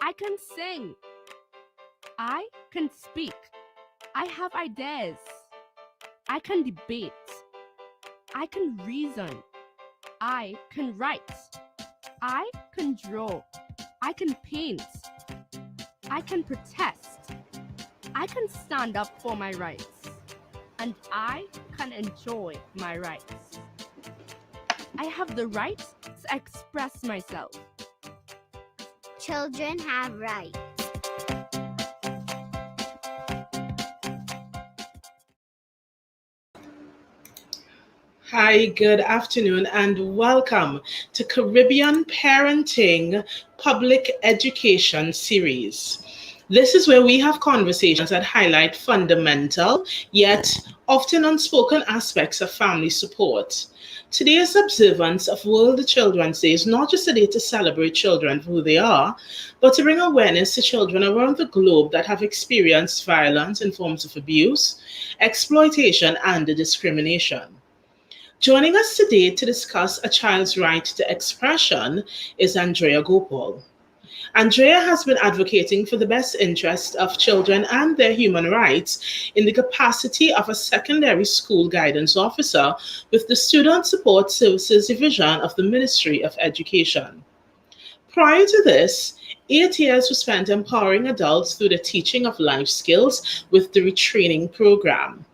I can sing. I can speak. I have ideas. I can debate. I can reason. I can write. I can draw. I can paint. I can protest. I can stand up for my rights. And I can enjoy my rights. I have the right to express myself. Children have rights. Hi, good afternoon, and welcome to Caribbean Parenting Public Education Series. This is where we have conversations that highlight fundamental, yet often unspoken aspects of family support. Today's observance of World Children's Day is not just a day to celebrate children for who they are, but to bring awareness to children around the globe that have experienced violence in forms of abuse, exploitation, and discrimination. Joining us today to discuss a child's right to expression is Andrea Gopal. Andrea has been advocating for the best interest of children and their human rights in the capacity of a secondary school guidance officer with the Student Support Services Division of the Ministry of Education. Prior to this, 8 years were spent empowering adults through the teaching of life skills with the retraining program.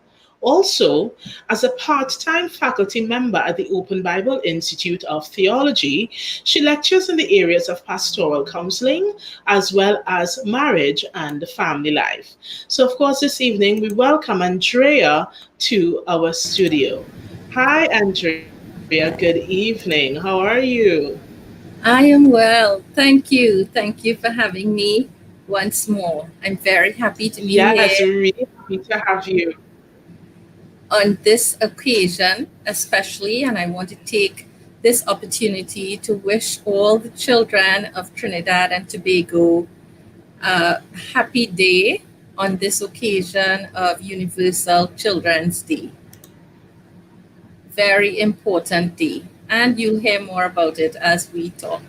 Also, as a part-time faculty member at the Open Bible Institute of Theology, she lectures in the areas of pastoral counseling as well as marriage and family life. So, of course, this evening we welcome Andrea to our studio. Hi, Andrea. Good evening. How are you? I am well. Thank you. Thank you for having me once more. I'm very happy to be Yes, here really happy to have you. on this occasion, especially, and I want to take this opportunity to wish all the children of Trinidad and Tobago a happy day on this occasion of Universal Children's Day. Very important day, and you'll hear more about it as we talk.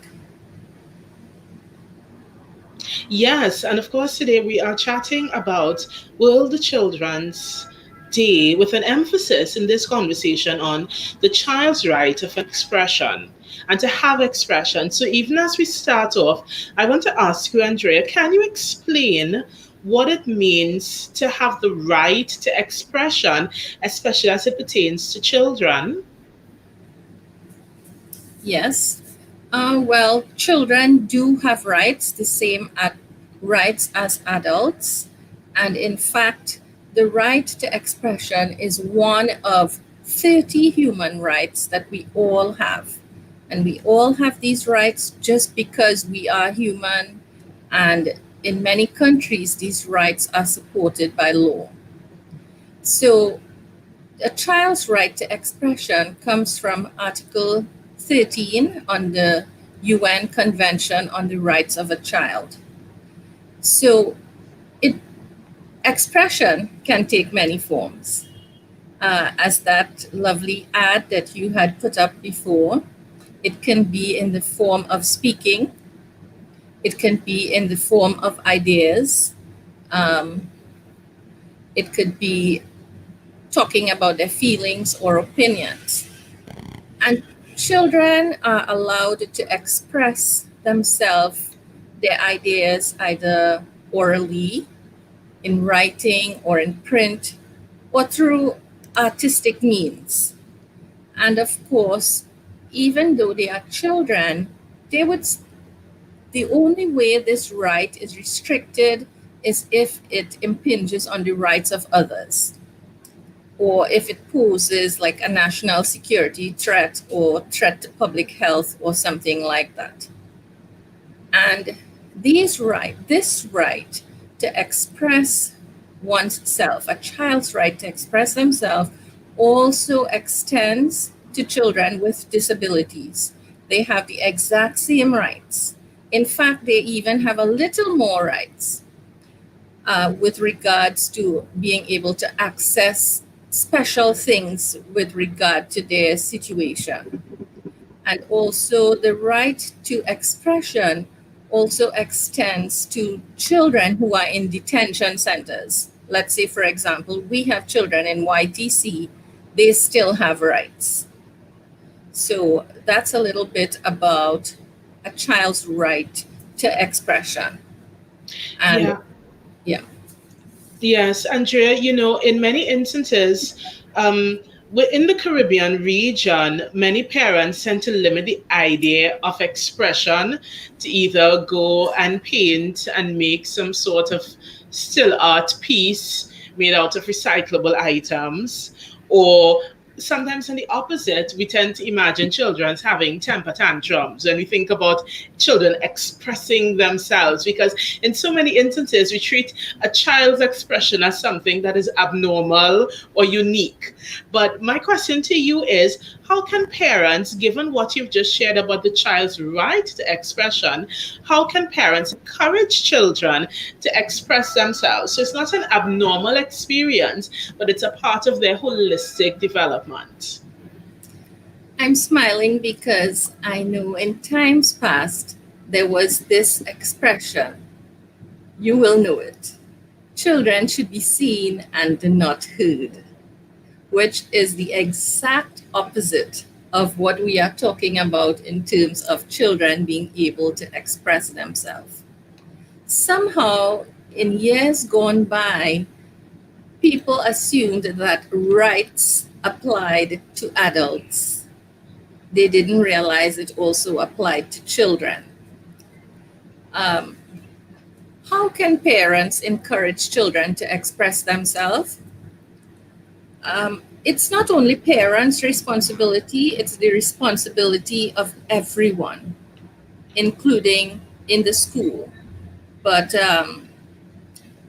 Yes, and of course, today we are chatting about World Children's Day with an emphasis in this conversation on the child's right of expression and to have expression. So, even as we start off, I want to ask you, Andrea, can you explain what it means to have the right to expression, especially as it pertains to children? Yes. Well, children do have rights, the same rights as adults. And in fact, the right to expression is one of 30 human rights that we all have. And we all have these rights just because we are human. And in many countries, these rights are supported by law. So a child's right to expression comes from Article 13 on the UN Convention on the Rights of a Child. So expression can take many forms. As that lovely ad that you had put up before, it can be in the form of speaking. It can be in the form of ideas. It could be talking about their feelings or opinions. And children are allowed to express themselves, their ideas, either orally, in writing, or in print, or through artistic means. And of course, even though they are children, the only way this right is restricted is if it impinges on the rights of others, or if it poses like a national security threat or threat to public health or something like that. And this right to express oneself, a child's right to express themselves, also extends to children with disabilities. They have the exact same rights. In fact, they even have a little more rights with regards to being able to access special things with regard to their situation. And also the right to expression also extends to children who are in detention centers. Let's say, for example, we have children in YTC, they still have rights. So that's a little bit about a child's right to expression. And Yeah. yeah, Yes, Andrea, in many instances, um, in the Caribbean region, many parents tend to limit the idea of expression to either go and paint and make some sort of still art piece made out of recyclable items, or sometimes on the opposite, we tend to imagine children having temper tantrums when we think about children expressing themselves, because in so many instances we treat a child's expression as something that is abnormal or unique. But my question to you is, how can parents, given what you've just shared about the child's right to expression, how can parents encourage children to express themselves? So it's not an abnormal experience, but it's a part of their holistic development. I'm smiling because I know in times past there was this expression. You will know it. Children should be seen and not heard, which is the exact opposite of what we are talking about in terms of children being able to express themselves. Somehow, in years gone by, people assumed that rights applied to adults. They didn't realize it also applied to children. Um, how can parents encourage children to express themselves? It's not only parents' responsibility, it's the responsibility of everyone, including in the school. But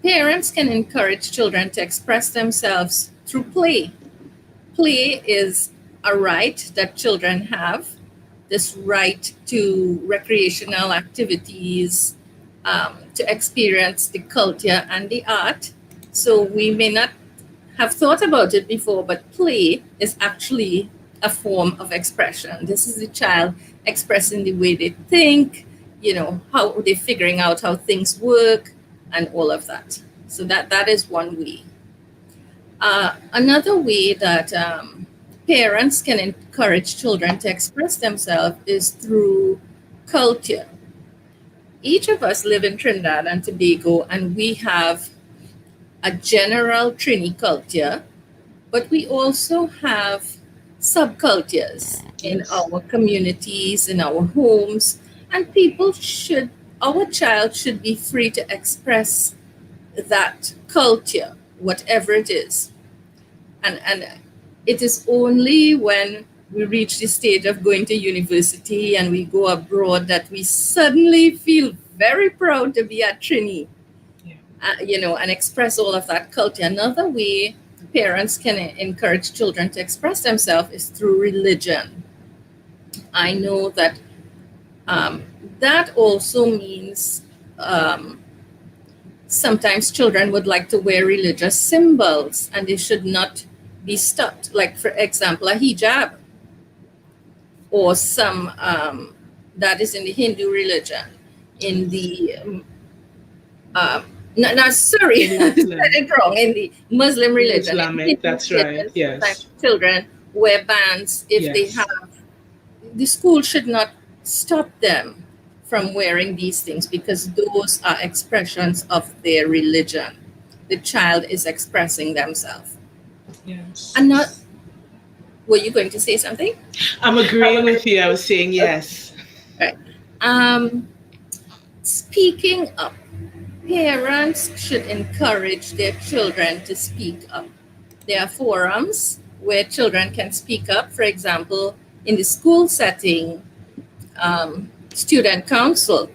parents can encourage children to express themselves through play. Play is a right that children have, this right to recreational activities, to experience the culture and the art. So we may not have thought about it before, but play is actually a form of expression. This is the child expressing the way they think, how they're figuring out how things work and all of that. So that is one way. Another way that parents can encourage children to express themselves is through culture. Each of us live in Trinidad and Tobago, and we have a general Trini culture, but we also have subcultures in Yes. our communities, in our homes, and our child should be free to express that culture, whatever it is. And it is only when we reach the stage of going to university and we go abroad that we suddenly feel very proud to be at Trini, Yeah. and express all of that culture. Another way parents can encourage children to express themselves is through religion. I know that that also means sometimes children would like to wear religious symbols and they should not be stopped. Like, for example, a hijab or some that is in the Hindu religion, in the um, not sorry, In I said Muslim. it wrong. In the Muslim religion, in Islamic, Hindu that's right. religion, sometimes Yes. children wear bands if they Yes. have. The school should not stop them from wearing these things because those are expressions of their religion. The child is expressing themselves. Yes. And not. Were you going to say something? I'm agreeing with you. I was saying yes. Right. Um, Speaking up. Parents should encourage their children to speak up. There are forums where children can speak up. For example, in the school setting, student council,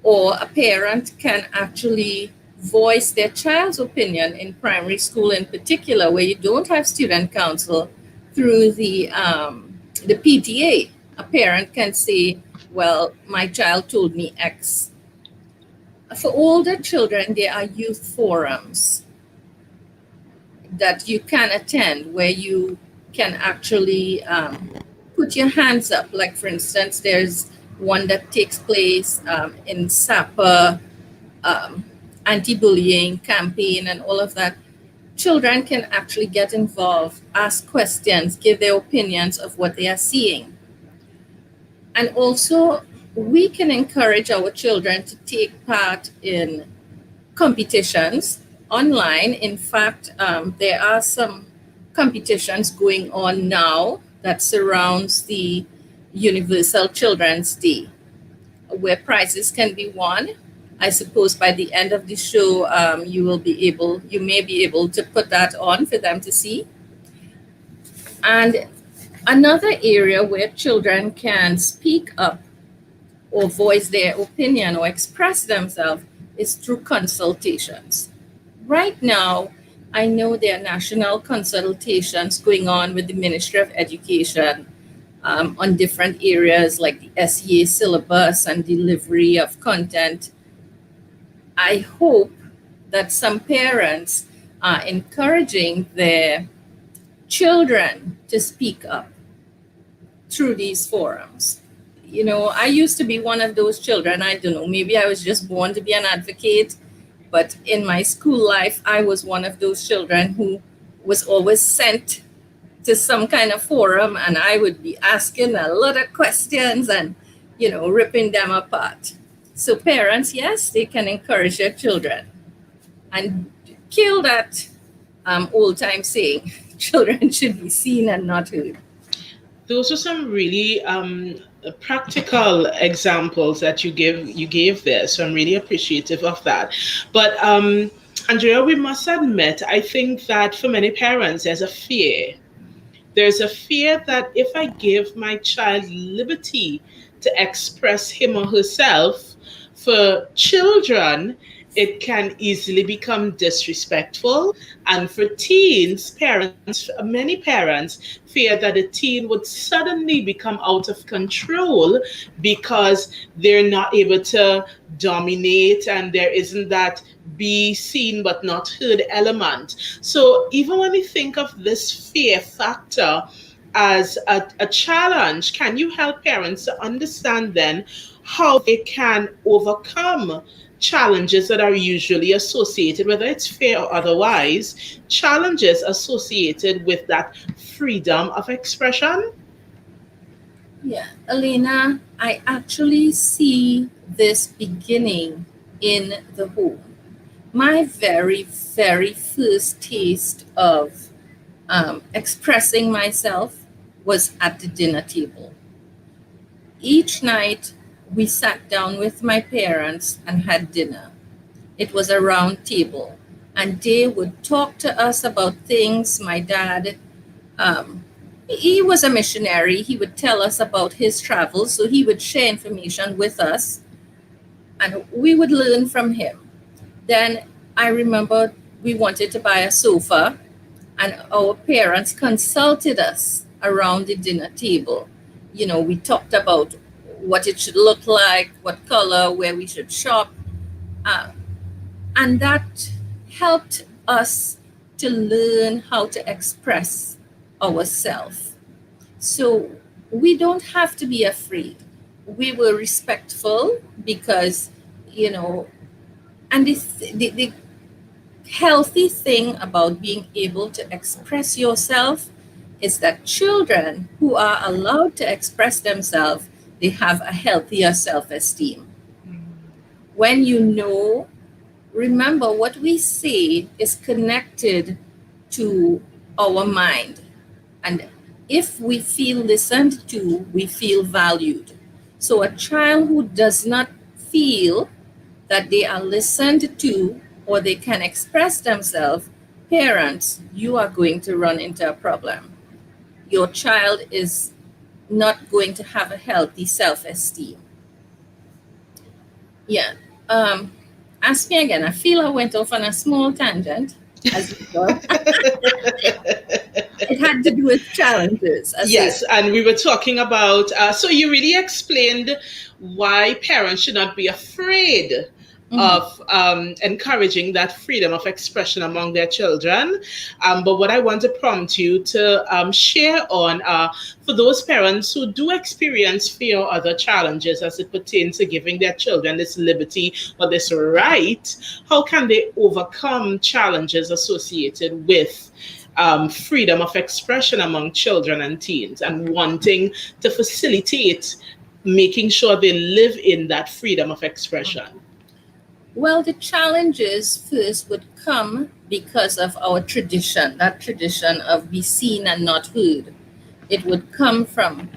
or a parent can actually voice their child's opinion in primary school in particular, where you don't have student council, through the PTA. A parent can say, well, my child told me X. For older children, there are youth forums that you can attend where you can actually put your hands up. Like, for instance, there's one that takes place in SAPA, um, anti-bullying campaign and all of that, children can actually get involved, ask questions, give their opinions of what they are seeing. And also, we can encourage our children to take part in competitions online. In fact, there are some competitions going on now that surrounds the Universal Children's Day, where prizes can be won. I suppose by the end of the show, you may be able to put that on for them to see. And another area where children can speak up or voice their opinion or express themselves is through consultations. Right now, I know there are national consultations going on with the Ministry of Education on different areas like the SEA syllabus and delivery of content. I hope that some parents are encouraging their children to speak up through these forums. You know, I used to be one of those children. I don't know, maybe I was just born to be an advocate, but in my school life, I was one of those children who was always sent to some kind of forum, and I would be asking a lot of questions and, ripping them apart. So, parents, yes, they can encourage their children and kill that old time saying children should be seen and not heard. Those are some really practical examples that you gave there. So I'm really appreciative of that. But Andrea, we must admit, I think that for many parents, there's a fear. There's a fear that if I give my child liberty to express him or herself, for children, it can easily become disrespectful. And for teens, many parents fear that a teen would suddenly become out of control because they're not able to dominate and there isn't that be seen but not heard element. So even when we think of this fear factor as a challenge, can you help parents to understand then how they can overcome challenges that are usually associated, whether it's fear or otherwise, challenges associated with that freedom of expression? Yeah, Elena, I actually see this beginning in the home. My very, very first taste of expressing myself was at the dinner table. Each night, we sat down with my parents and had dinner. It was a round table, and they would talk to us about things. My dad, he was a missionary. He would tell us about his travels, so he would share information with us, and we would learn from him. Then I remember we wanted to buy a sofa, and our parents consulted us around the dinner table. We talked about what it should look like, what color, where we should shop. Uh, and that helped us to learn how to express ourselves. So we don't have to be afraid. We were respectful because, and the healthy thing about being able to express yourself is that children who are allowed to express themselves, they have a healthier self-esteem. When remember what we say is connected to our mind. And if we feel listened to, we feel valued. So a child who does not feel that they are listened to or they can express themselves, parents, you are going to run into a problem. Your child is not going to have a healthy self-esteem. Yeah. Ask me again. I feel I went off on a small tangent, as usual. It had to do with challenges. Yes, and we were talking about, so you really explained why parents should not be afraid Mhm. of encouraging that freedom of expression among their children. But what I want to prompt you to share on for those parents who do experience fear or other challenges as it pertains to giving their children this liberty or this right, how can they overcome challenges associated with freedom of expression among children and teens and wanting to facilitate making sure they live in that freedom of expression? Well, the challenges first would come because of our tradition, that tradition of be seen and not heard. It would come from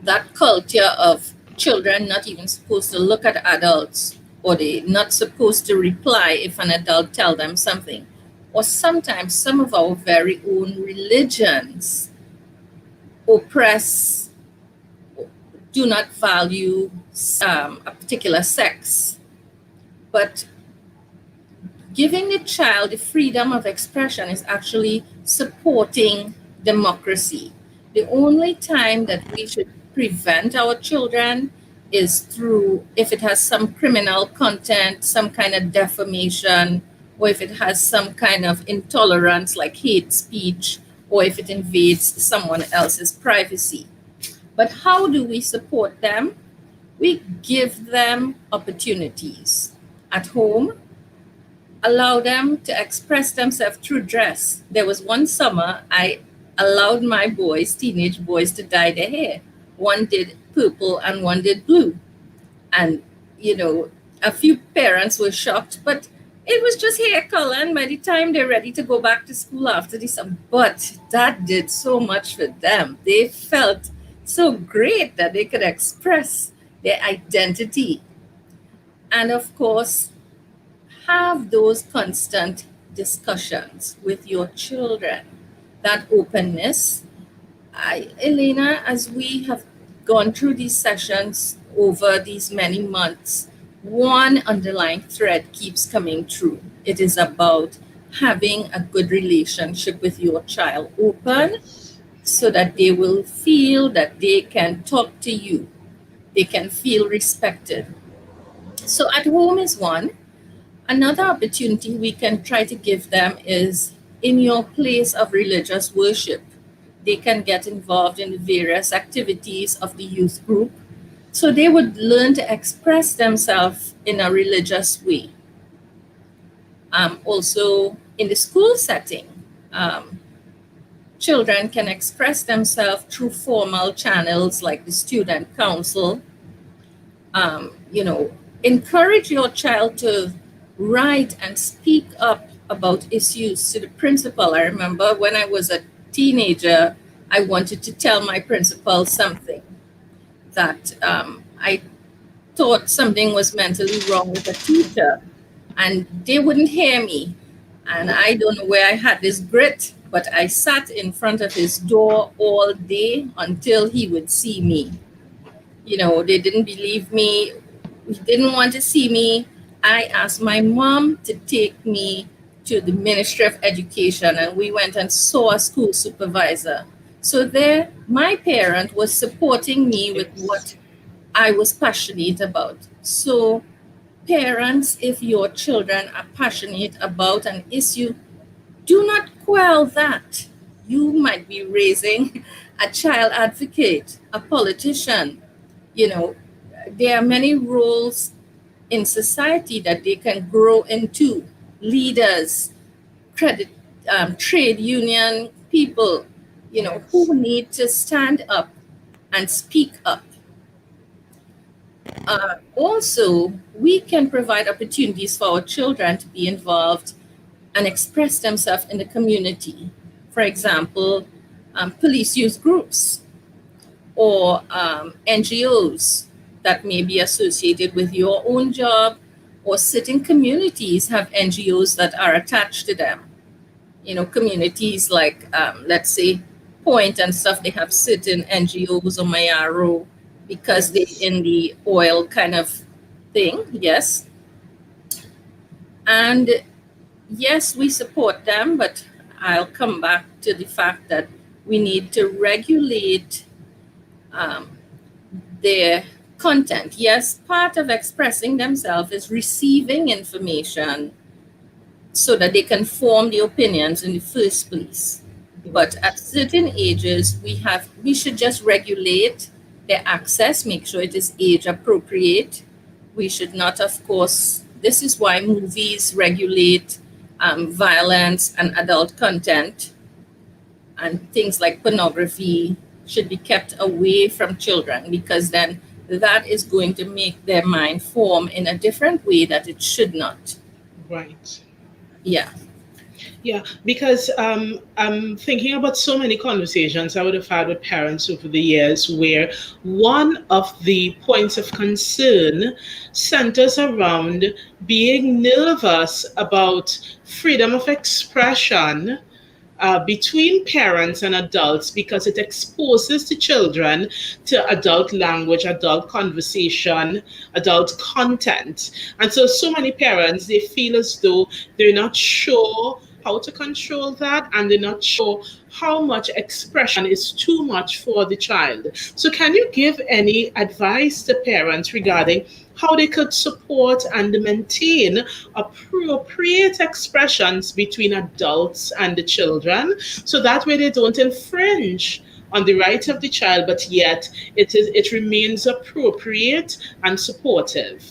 that culture of children not even supposed to look at adults, or they not supposed to reply if an adult tell them something. Or sometimes some of our very own religions oppress, do not value a particular sex. But giving the child the freedom of expression is actually supporting democracy. The only time that we should prevent our children is through if it has some criminal content, some kind of defamation, or if it has some kind of intolerance like hate speech, or if it invades someone else's privacy. But how do we support them? We give them opportunities at home, allow them to express themselves through dress. There was one summer I allowed my boys, teenage boys, to dye their hair. One did purple and one did blue. And, a few parents were shocked, but it was just hair color. And by the time they're ready to go back to school after this, but that did so much for them. They felt so great that they could express their identity. And of course, have those constant discussions with your children, that openness. Elena, as we have gone through these sessions over these many months, one underlying thread keeps coming through. It is about having a good relationship with your child, open, so that they will feel that they can talk to you, they can feel respected. So at home is one. Another opportunity we can try to give them is in your place of religious worship. They can get involved in the various activities of the youth group, so they would learn to express themselves in a religious way. Also, in the school setting, um, children can express themselves through formal channels like the student council. Encourage your child to write and speak up about issues to the principal. I remember when I was a teenager, I wanted to tell my principal something that I thought something was mentally wrong with a teacher, and they wouldn't hear me. And I don't know where I had this grit, but I sat in front of his door all day until he would see me. They didn't believe me, didn't want to see me. I asked my mom to take me to the Ministry of Education, and we went and saw a school supervisor. So there, my parent was supporting me with what I was passionate about. So, parents, if your children are passionate about an issue, do not quell that. You might be raising a child advocate, a politician. You know, there are many roles in society that they can grow into: leaders, credit, trade union people, who need to stand up and speak up. Also, we can provide opportunities for our children to be involved and express themselves in the community. For example, police youth groups or NGOs that may be associated with your own job, or certain communities have NGOs that are attached to them. Communities like, let's say, Point and stuff, they have certain NGOs or Mayaro because they're in the oil kind of thing, yes. And yes, we support them, but I'll come back to the fact that we need to regulate their content. Yes, part of expressing themselves is receiving information so that they can form the opinions in the first place. But at Right. certain ages, we should just regulate their access, make sure it is age appropriate. We should not, of course, this is why movies regulate violence and adult content, and things like pornography should be kept away from children, because then that is going to make their mind form in a different way that it should not. Right. Yeah. Yeah, because I'm thinking about so many conversations I would have had with parents over the years where one of the points of concern centers around being nervous about freedom of expression between parents and adults because it exposes the children to adult language, adult conversation, adult content. And so, so many parents, they feel as though they're not sure how to control that and they're not sure how much expression is too much for the child. So, can you give any advice to parents regarding how they could support and maintain appropriate expressions between adults and the children so that way they don't infringe on the right of the child, but yet it remains appropriate and supportive?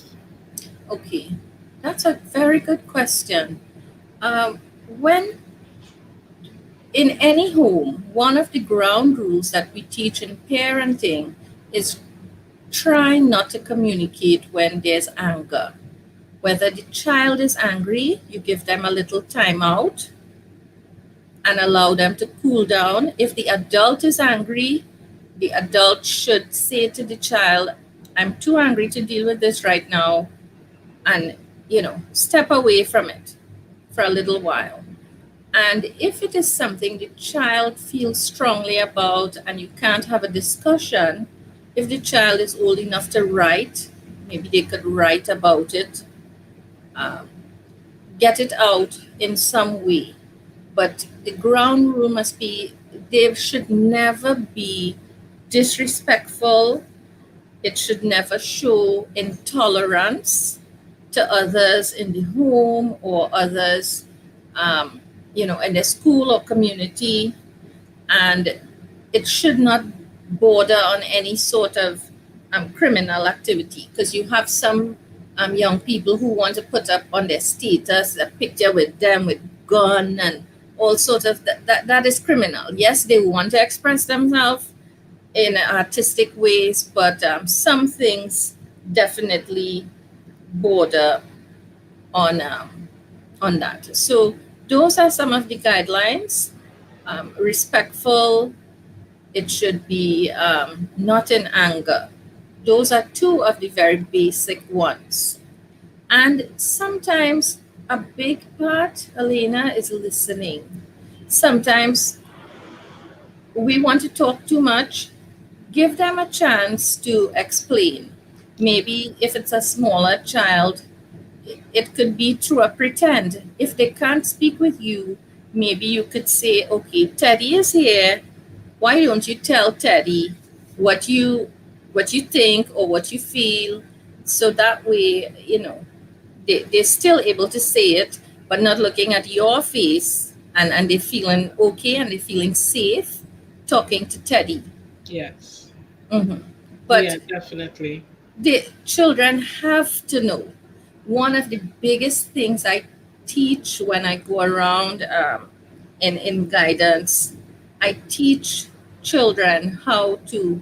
Okay. That's a very good question. When in any home, one of the ground rules that we teach in parenting is try not to communicate when there's anger. Whether the child is angry, you give them a little time out and allow them to cool down. If the adult is angry, the adult should say to the child, I'm too angry to deal with this right now, and step away from it for a little while. And if it is something the child feels strongly about and you can't have a discussion, if the child is old enough to write, maybe they could write about it, um, get it out in some way. But the ground rule must be they should never be disrespectful. It should never show intolerance to others in the home or others, in the school or community. And it should not border on any sort of criminal activity, because you have some young people who want to put up on their status a picture with them with gun and all sorts of that is criminal. Yes, they want to express themselves in artistic ways, but some things definitely border on that. So those are some of the guidelines. Respectful. It should be not in anger. Those are two of the very basic ones. And sometimes a big part, Elena, is listening. Sometimes we want to talk too much. Give them a chance to explain. Maybe if it's a smaller child, it could be through a pretend. If they can't speak with you, maybe you could say, okay, Teddy is here. Why don't you tell Teddy what you think or what you feel? So that way, they're still able to say it, but not looking at your face, and they're feeling okay and they're feeling safe talking to Teddy. Yes. hmm Yeah, But definitely. the children have to know. One of the biggest things I teach when I go around in guidance, I teach children how to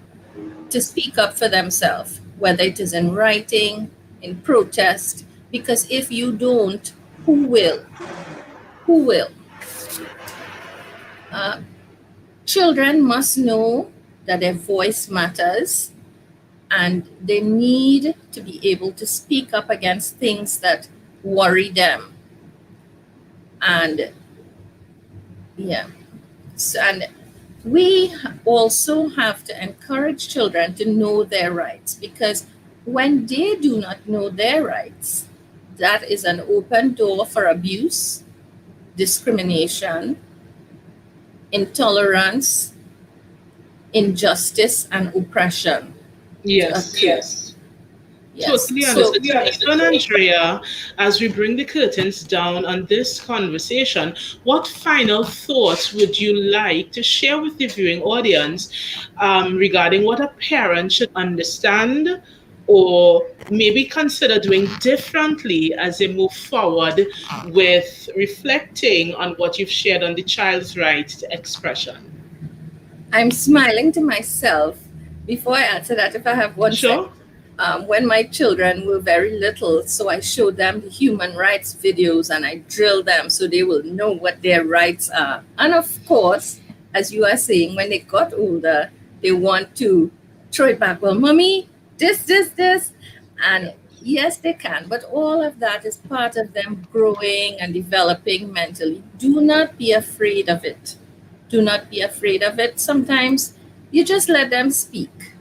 speak up for themselves, whether it is in writing, in protest, because if you don't, who will? Who will? Uh, Children must know that their voice matters and they need to be able to speak up against things that worry them. And yeah, and we also have to encourage children to know their rights, because when they do not know their rights, that is an open door for abuse, discrimination, intolerance, injustice, and oppression to Yes, occur. yes. Yes. Totally So understood. So, Andrea, as we bring the curtains down on this conversation, what final thoughts would you like to share with the viewing audience regarding what a parent should understand or maybe consider doing differently as they move forward with reflecting on what you've shared on the child's right to expression? I'm smiling to myself. Before I answer that, if I have 1 second, Sure. when my children were very little, so I showed them the human rights videos and I drilled them so they will know what their rights are. And of course, as you are saying, when they got older, they want to throw it back. Well, mommy, this. And yes, they can, but all of that is part of them growing and developing mentally. Do not be afraid of it. Do not be afraid of it. Sometimes you just let them speak.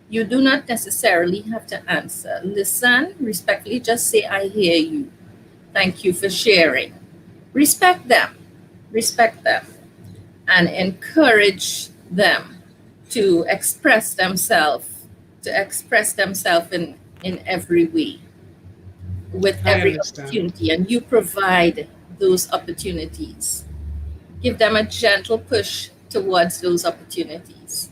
You do not necessarily have to answer. Listen, respectfully, just say, I hear you. Thank you for sharing. Respect them. Respect them. And encourage them to express themselves, in every way, with I every understand. opportunity. And you provide those opportunities. Give them a gentle push towards those opportunities.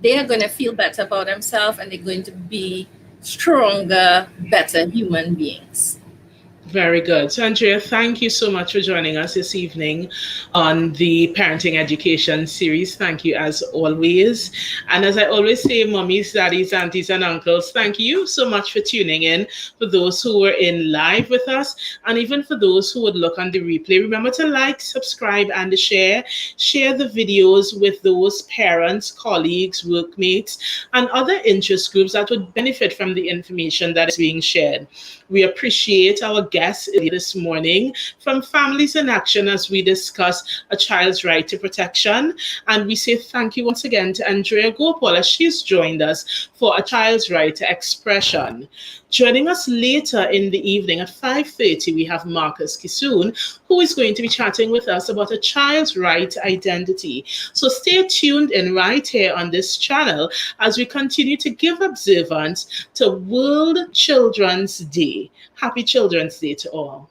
They are going to feel better about themselves and they're going to be stronger, better human beings. Very good. So, Andrea, thank you so much for joining us this evening on the Parenting Education series. Thank you, as always. And as I always say, mummies, daddies, aunties, and uncles, thank you so much for tuning in. For those who were in live with us, and even for those who would look on the replay, remember to like, subscribe, and share. Share the videos with those parents, colleagues, workmates, and other interest groups that would benefit from the information that is being shared. We appreciate our guests this morning from Families in Action as we discuss a child's right to protection. And we say thank you once again to Andrea Gopal as she's joined us for a child's right to expression. Joining us later in the evening at 5:30, we have Marcus Kisoon, who is going to be chatting with us about a child's right to identity. So stay tuned in right here on this channel as we continue to give observance to World Children's Day. Happy Children's Day to all.